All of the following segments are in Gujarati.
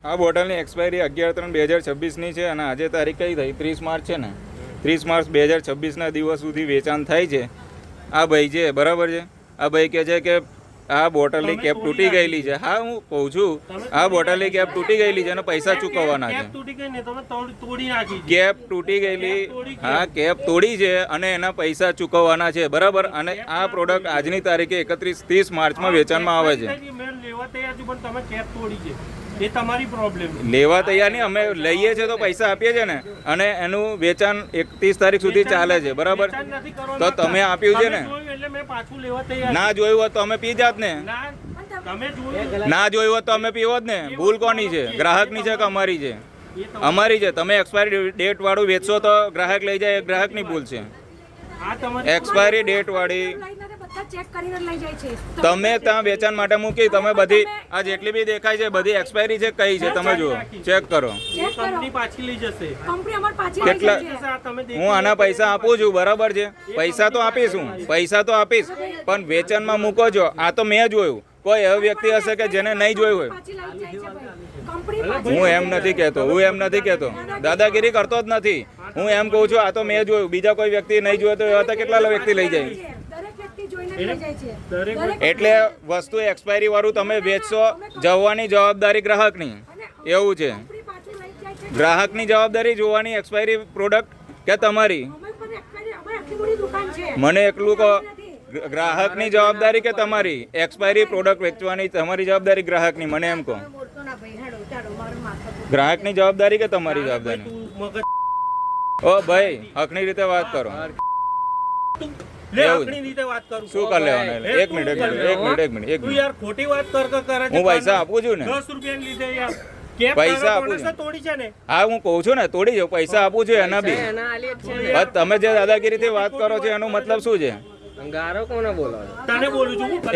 આ બોટલની એક્સપાયરી 11/3/2026ની છે અને આજે તારીખ કઈ થઈ 30 માર્ચ છે ને 30 માર્ચ 2026ના દિવસ સુધી વેચાણ થાય છે. આ ભાઈ છે બરાબર છે. આ ભાઈ કહે છે કે આ બોટલની કેપ તૂટી ગયેલી છે. હા હું કહું છું આ બોટલની કેપ તૂટી ગયેલી છે અને પૈસા ચૂકવવાના છે. કેપ તૂટી ગયેલી, હા કેપ તોડી છે અને એના પૈસા ચૂકવવાના છે બરાબર. અને આ પ્રોડક્ટ આજની તારીખે 30 માર્ચમાં વેચાણમાં આવે છે. એ તમારી પ્રોબ્લેમ. લેવા તૈયાર નહીં, અમે લઈએ છીએ તો પૈસા આપીએ છીએ ને અને એનું વેચાણ 31 તારીખ સુધી ચાલે છે બરાબર. તો તમે આપ્યું છે ને, ના જોયું હોત તો અમે પી જાત ને, ના જોયું હોત તો અમે પીવો જ ને. ભૂલ કોની છે? ગ્રાહકની છે કે અમારી છે? અમારી છે. તમે એક્સપાયરી ડેટ વાળું વેચશો તો ગ્રાહક લઈ જાય, ગ્રાહકની ભૂલ છે. એક્સપાયરી ડેટ વાળી તમે ત્યાં વેચાણ માટે મૂકી, તમે બધી આ જેટલી બી દેખાય છે બધી એક્સપાયરી છે કઈ છે તમે જુઓ, ચેક કરો. કેટલા હું આના પૈસા આપું છું બરાબર છે, પૈસા તો આપીશ હું, પૈસા તો આપીશ, પણ વેચાણમાં મૂકો છો. આ તો મેં જોયું, કોઈ એવો વ્યક્તિ હશે કે જેને નહીં જોયું હોય. હું એમ નથી કહેતો, હું એમ નથી કહેતો, દાદાગીરી કરતો જ નથી. હું એમ કહું છું આ તો મેં જોયું, બીજા કોઈ વ્યક્તિ નહીં જોયું તો એવા તો કેટલા વ્યક્તિ લઈ જાય. એટલે વસ્તુ એક્સપાયરી વાળું તમે વેચશો, જવાની જવાબદારી ગ્રાહકની. એવું છે, ગ્રાહકની જવાબદારી જોવાની એક્સપાયરી પ્રોડક્ટ કે તમારી? મને એકલું કહો, ગ્રાહકની જવાબદારી કે તમારી? એક્સપાયરી પ્રોડક્ટ વેચવાની તમારી જવાબદારી ગ્રાહકની, મને એમ કહો. ગ્રાહકની જવાબદારી કે તમારી જવાબદારી? ઓ ભાઈ હકની રીતે વાત કરો. શું કરી લેવાનું? એક મિનિટ હું પૈસા આપું છું ને, પૈસા આપું છું. હા હું કહું છું ને તોડી જાઉં, પૈસા આપું છું એના બી. તમે જે દાદાગીરીથી વાત કરો છો એનો મતલબ શું છે?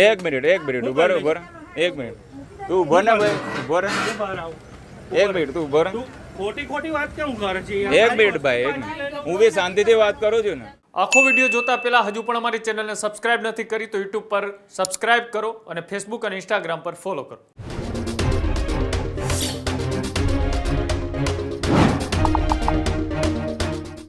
એક મિનિટ બરોબર, એક મિનિટ તું ઉભો ને ભાઈ, ઉભો રહે. એક મિનિટ તું ઉભો રહે. ખોટી વાત કેમ કરે છે? એક મિનિટ ભાઈ, એક મિનિટ હું બી શાંતિથી વાત કરું છું ને. આખો વિડીયો જોતા પહેલા હજુ પણ અમારી ચેનલને સબસ્ક્રાઇબ નથી કરી તો યુટ્યુબ પર સબસ્ક્રાઇબ કરો અને ફેસબુક અને ઇન્સ્ટાગ્રામ પર ફોલો કરો.